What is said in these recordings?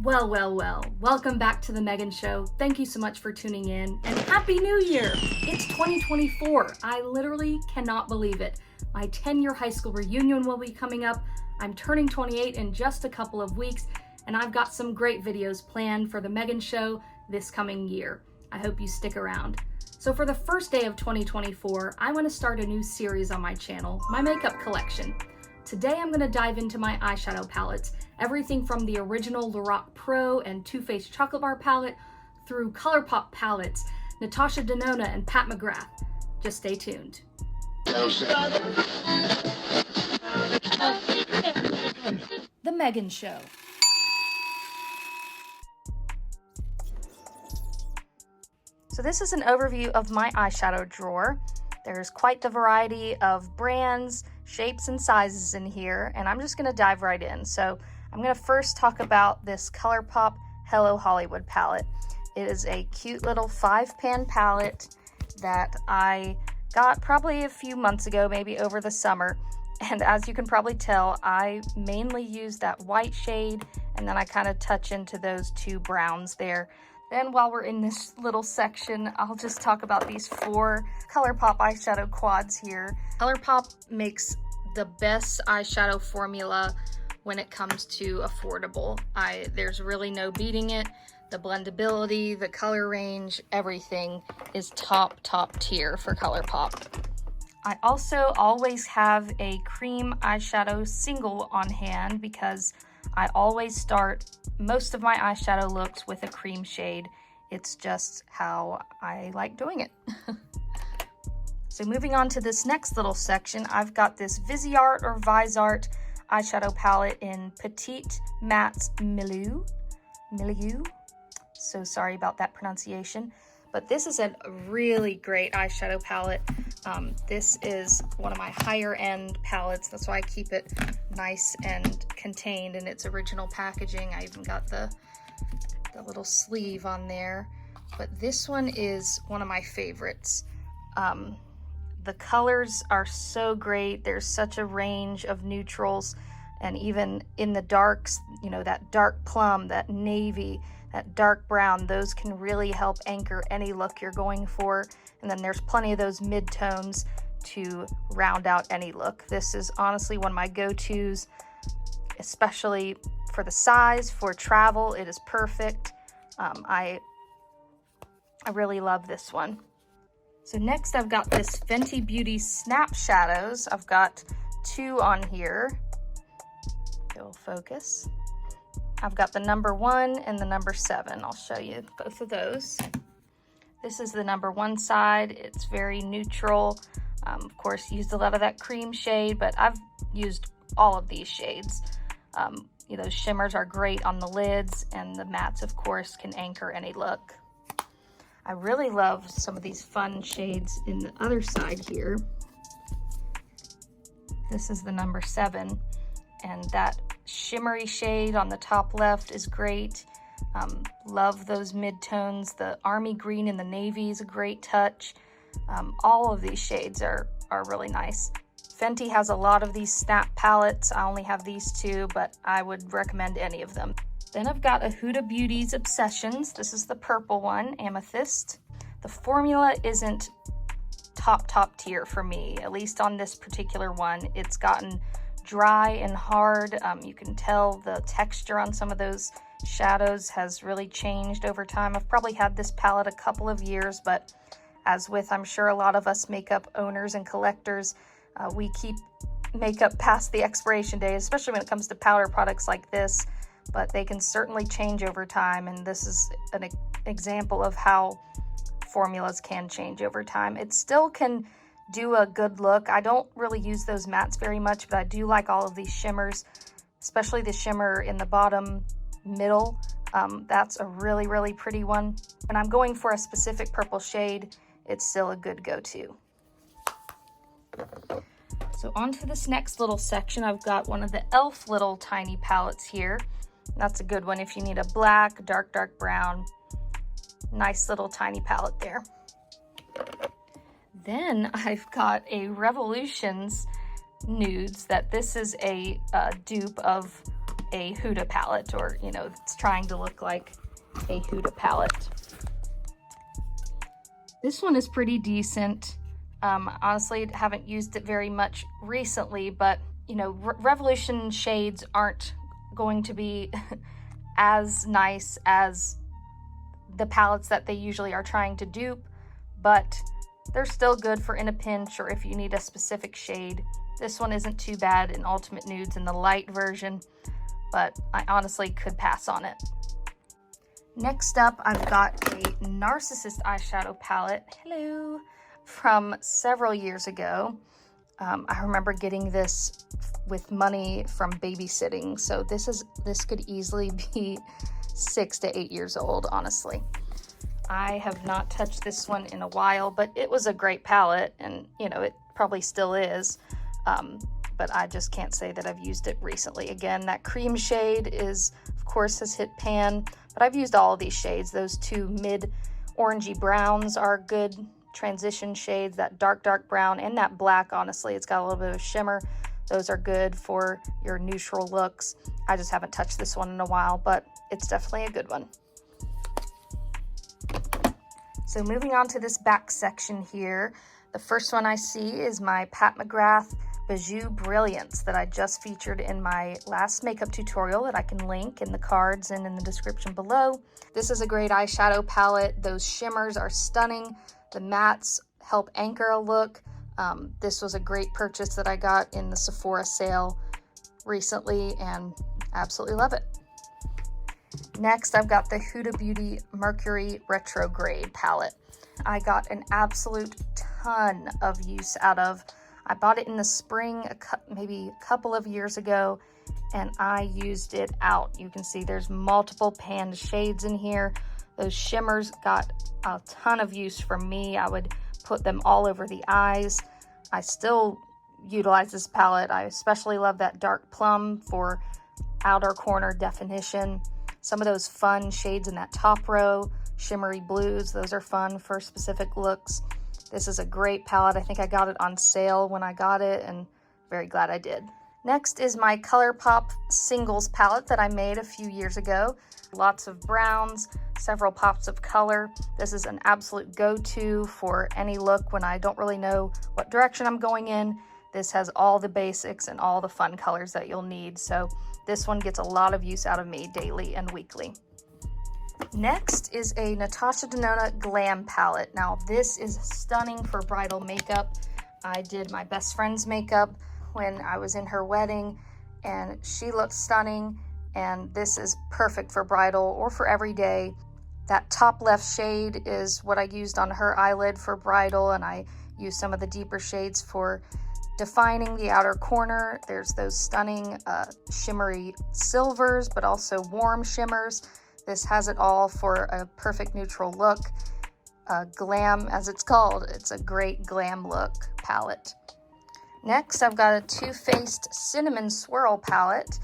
Well, welcome back to the Megan Show. Thank you so much for tuning in, and Happy New Year! It's 2024. I literally cannot believe it. My 10-year high school reunion will be coming up. I'm turning 28 in just a couple of weeks, and I've got some great videos planned for the Megan Show this coming year. I hope you stick around. So for the first day of 2024, I want to start a new series on my channel, my makeup collection. Today I'm going to dive into my eyeshadow palettes, everything from the original Lorac Pro and Too Faced Chocolate Bar palette through ColourPop palettes, Natasha Denona and Pat McGrath. Just stay tuned. The Megan Show. So this is an overview of my eyeshadow drawer. There's quite the variety of brands, shapes, and sizes in here, and I'm just going to dive right in. So I'm going to first talk about this ColourPop Hello Hollywood palette. It is a cute little 5-pan palette that I got probably a few months ago, maybe over the summer. And as you can probably tell, I mainly use that white shade, and then I kind of touch into those two browns there. Then while we're in this little section, I'll just talk about these 4 ColourPop eyeshadow quads here. ColourPop makes the best eyeshadow formula when it comes to affordable. There's really no beating it. The blendability, the color range, everything is top tier for ColourPop. I also always have a cream eyeshadow single on hand because I always start most of my eyeshadow looks with a cream shade. It's just how I like doing it. So moving on to this next little section, I've got this Viseart or Visart eyeshadow palette in Petite Matte Milieu. So sorry about that pronunciation. But this is a really great eyeshadow palette. This is one of my higher end palettes. That's why I keep it nice and contained in its original packaging. I even got the little sleeve on there. But this one is one of my favorites. The colors are so great. There's such a range of neutrals, and even in the darks, you know, that dark plum, that navy, that dark brown, those can really help anchor any look you're going for. And then there's plenty of those mid-tones to round out any look. This is honestly one of my go-tos, especially for the size, for travel. It is perfect. I really love this one. So next I've got this Fenty Beauty Snap Shadows. I've got 2 on here. It'll focus. I've got the number 1 and the number 7. I'll show you both of those. This is the number 1 side. It's very neutral. Of course, used a lot of that cream shade, but I've used all of these shades. Those shimmers are great on the lids, and the mattes, of course, can anchor any look. I really love some of these fun shades in the other side here. This is the number 7, and that shimmery shade on the top left is great. Love those mid-tones. The army green and the navy is a great touch. All of these shades are really nice. Fenty has a lot of these snap palettes. I only have these 2, but I would recommend any of them. Then I've got a Huda Beauty's Obsessions. This is the purple one, Amethyst. The formula isn't top tier for me, at least on this particular one. It's gotten dry and hard. You can tell the texture on some of those shadows has really changed over time. I've probably had this palette a couple of years, but as with, I'm sure, a lot of us makeup owners and collectors, we keep makeup past the expiration date, especially when it comes to powder products like this, but they can certainly change over time, and this is an example of how formulas can change over time. It still can do a good look. I don't really use those mattes very much, but I do like all of these shimmers, especially the shimmer in the bottom middle. That's a really pretty one. When I'm going for a specific purple shade, it's still a good go-to. So on to this next little section, I've got one of the e.l.f. little tiny palettes here. That's a good one if you need a black, dark brown. Nice little tiny palette there. Then I've got a Revolutions nudes that this is a dupe of a Huda palette, or, you know, it's trying to look like a Huda palette. This one is pretty decent. Honestly, haven't used it very much recently, but, you know, Revolution shades aren't going to be as nice as the palettes that they usually are trying to dupe, but they're still good for in a pinch or if you need a specific shade. This one isn't too bad in Ultimate Nudes in the light version, but I honestly could pass on it. Next up, I've got a Narcissist eyeshadow palette, hello, from several years ago. I remember getting this with money from babysitting, so this could easily be 6 to 8 years old, honestly. I have not touched this one in a while, but it was a great palette, and you know, it probably still is, but I just can't say that I've used it recently. Again, that cream shade is, of course, has hit pan, but I've used all of these shades. Those two mid orangey browns are good transition shades, that dark brown and that black. Honestly, it's got a little bit of shimmer. Those are good for your neutral looks. I just haven't touched this one in a while, but it's definitely a good one. So moving on to this back section here, the first one I see is my Pat McGrath Bijou Brilliance that I just featured in my last makeup tutorial that I can link in the cards and in the description below. This is a great eyeshadow palette. Those shimmers are stunning. The mattes help anchor a look. This was a great purchase that I got in the Sephora sale recently and absolutely love it. Next, I've got the Huda Beauty Mercury Retrograde palette. I got an absolute ton of use out of. I bought it in the spring, maybe a couple of years ago, and I used it out. You can see there's multiple panned shades in here. Those shimmers got a ton of use from me. I would put them all over the eyes. I still utilize this palette. I especially love that dark plum for outer corner definition. Some of those fun shades in that top row, shimmery blues, those are fun for specific looks. This is a great palette. I think I got it on sale when I got it, and very glad I did. Next is my ColourPop Singles palette that I made a few years ago. Lots of browns, several pops of color. This is an absolute go-to for any look when I don't really know what direction I'm going in. This has all the basics and all the fun colors that you'll need, so this one gets a lot of use out of me daily and weekly. Next is a Natasha Denona Glam palette. Now this is stunning for bridal makeup. I did my best friend's makeup when I was in her wedding and she looked stunning, and this is perfect for bridal or for every day. That top left shade is what I used on her eyelid for bridal, and I used some of the deeper shades for defining the outer corner. There's those stunning shimmery silvers, but also warm shimmers. This has it all for a perfect neutral look. Glam, as it's called, it's a great glam look palette. Next, I've got a Too Faced Cinnamon Swirl palette.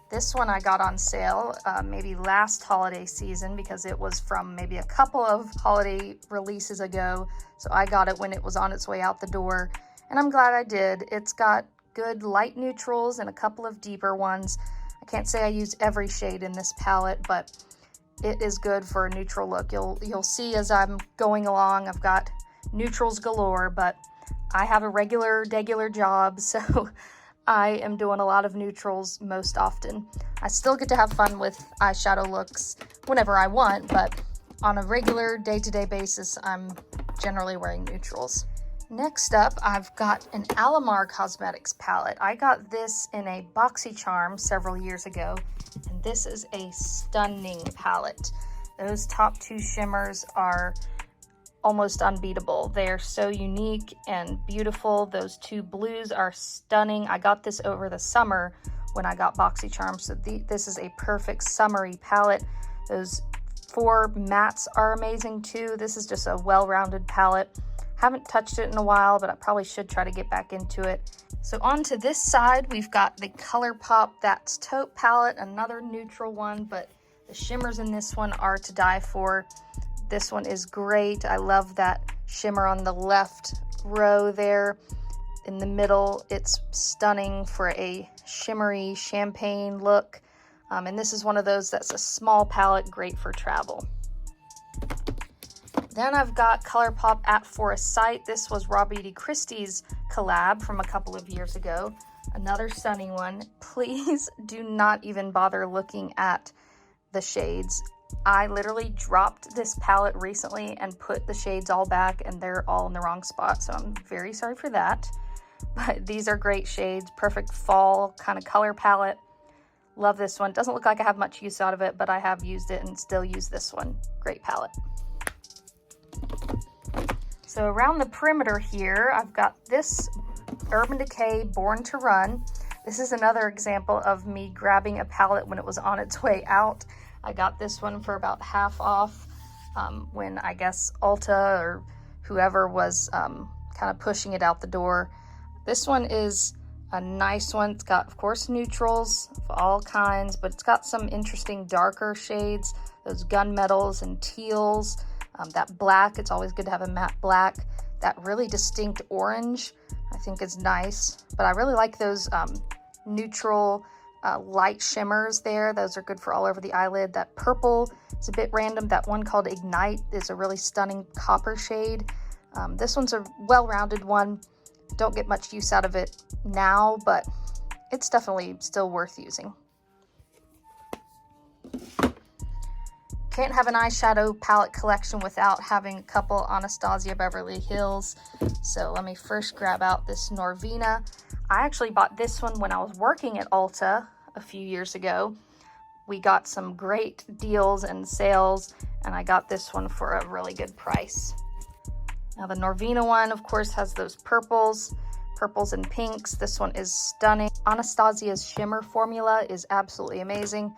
This one I got on sale maybe last holiday season because it was from maybe a couple of holiday releases ago. So I got it when it was on its way out the door, and I'm glad I did. It's got good light neutrals and a couple of deeper ones. I can't say I use every shade in this palette, but it is good for a neutral look. You'll see as I'm going along, I've got neutrals galore, but I have a regular job, so I am doing a lot of neutrals most often. I still get to have fun with eyeshadow looks whenever I want, but on a regular day-to-day basis, I'm generally wearing neutrals. Next up, I've got an Alamar Cosmetics palette. I got this in a BoxyCharm several years ago, and this is a stunning palette. Those top two shimmers are almost unbeatable. They are so unique and beautiful. Those two blues are stunning. I got this over the summer when I got BoxyCharm, so this is a perfect summery palette. Those four mattes are amazing too. This is just a well-rounded palette. Haven't touched it in a while, but I probably should try to get back into it. So on to this side, we've got the ColourPop That's Taupe palette, another neutral one, but the shimmers in this one are to die for. This one is great. I love that shimmer on the left row there. In the middle, it's stunning for a shimmery champagne look. And this is one of those that's a small palette, great for travel. Then I've got ColourPop at Forest Sight. This was Raw Beauty Christie's collab from a couple of years ago. Another stunning one. Please do not even bother looking at the shades. I literally dropped this palette recently and put the shades all back, and they're all in the wrong spot, so I'm very sorry for that. But these are great shades, perfect fall kind of color palette. Love this one. Doesn't look like I have much use out of it, but I have used it and still use this one. Great palette. So around the perimeter here, I've got this Urban Decay Born to Run. This is another example of me grabbing a palette when it was on its way out. I got this one for about half off when I guess Ulta or whoever was kind of pushing it out the door. This one is a nice one. It's got, of course, neutrals of all kinds, but it's got some interesting darker shades, those gunmetals and teals. That black, it's always good to have a matte black. That really distinct orange, I think is nice. But I really like those neutral light shimmers there. Those are good for all over the eyelid. That purple is a bit random. That one called Ignite is a really stunning copper shade. This one's a well-rounded one. Don't get much use out of it now, but it's definitely still worth using. Can't have an eyeshadow palette collection without having a couple Anastasia Beverly Hills. So let me first grab out this Norvina. I actually bought this one when I was working at Ulta a few years ago. We got some great deals and sales, and I got this one for a really good price. Now the Norvina one, of course, has those purples and pinks. This one is stunning. Anastasia's shimmer formula is absolutely amazing.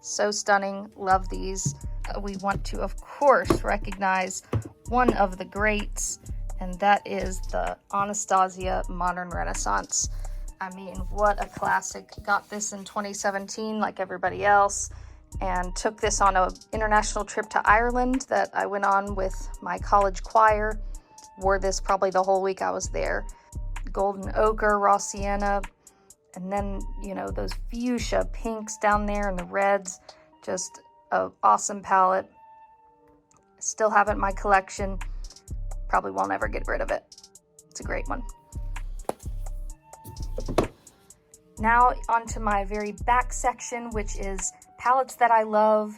So stunning. Love these. We want to, of course, recognize one of the greats, and that is the Anastasia Modern Renaissance. I mean, what a classic. Got this in 2017 like everybody else, and took this on an international trip to Ireland that I went on with my college choir. Wore this probably the whole week I was there. Golden ochre, raw sienna, and then, you know, those fuchsia pinks down there and the reds. Just an awesome palette. Still have it in my collection. Probably won't ever get rid of it. It's a great one. Now onto my very back section, which is palettes that I love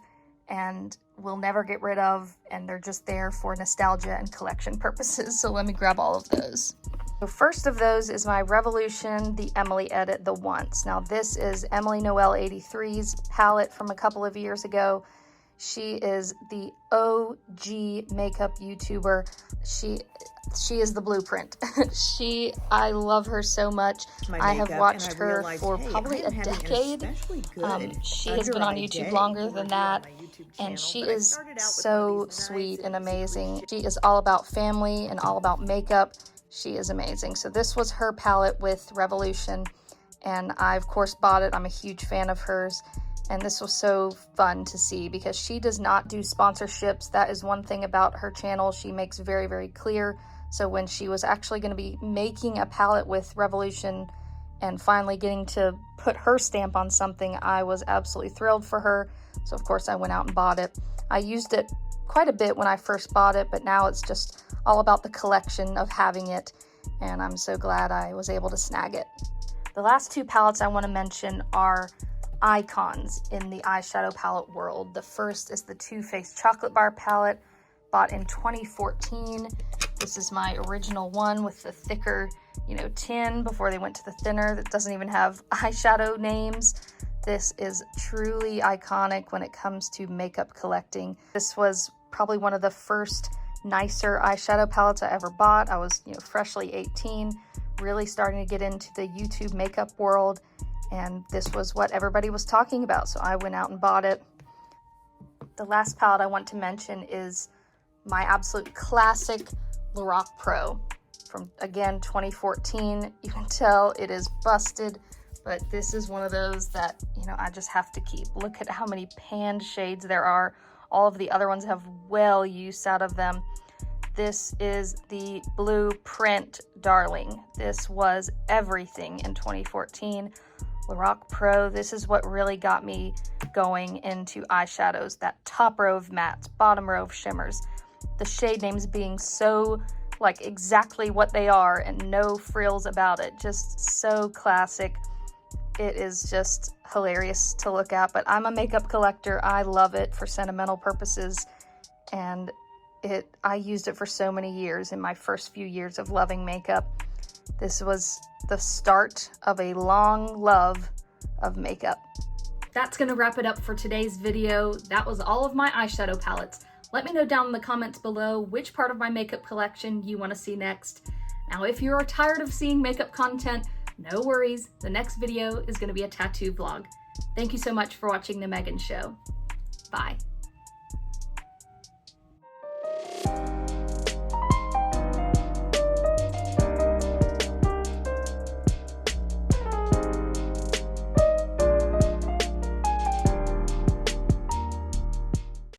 and will never get rid of, and they're just there for nostalgia and collection purposes. So let me grab all of those. So first of those is my Revolution, the Emily Edit, the Once. Now this is Emily Noel 83's palette from a couple of years ago. She is the OG makeup YouTuber. She is the blueprint. I love her so much. I have watched her for probably a decade. She has been on YouTube longer than that, and she is so sweet and amazing. She is all about family and all about makeup. She is amazing. So this was her palette with Revolution, and I of course bought it. I'm a huge fan of hers, and this was so fun to see because she does not do sponsorships. That is one thing about her channel she makes very, very clear. So when she was actually going to be making a palette with Revolution and finally getting to put her stamp on something, I was absolutely thrilled for her. So of course I went out and bought it. I used it quite a bit when I first bought it, but now it's just all about the collection of having it, and I'm so glad I was able to snag it. The last two palettes I want to mention are icons in the eyeshadow palette world. The first is the Too Faced Chocolate Bar palette, bought in 2014. This is my original one with the thicker, tin before they went to the thinner that doesn't even have eyeshadow names. This is truly iconic when it comes to makeup collecting. This was probably one of the first nicer eyeshadow palettes I ever bought. I was, freshly 18, really starting to get into the YouTube makeup world, and this was what everybody was talking about, so I went out and bought it. The last palette I want to mention is my absolute classic Lorac Pro from, again, 2014. You can tell it is busted, but this is one of those that, I just have to keep. Look at how many panned shades there are. All of the other ones have well use out of them. This is the Blueprint Darling. This was everything in 2014. Lorac Pro, this is what really got me going into eyeshadows. That top row of mattes, bottom row of shimmers. The shade names being so like exactly what they are and no frills about it. Just so classic. It is just hilarious to look at, but I'm a makeup collector. I love it for sentimental purposes, and I used it for so many years in my first few years of loving makeup. This was the start of a long love of makeup. That's gonna wrap it up for today's video. That was all of my eyeshadow palettes. Let me know down in the comments below which part of my makeup collection you want to see next. Now, if you are tired of seeing makeup content, no worries. The next video is going to be a tattoo vlog. Thank you so much for watching The Megan Show. Bye.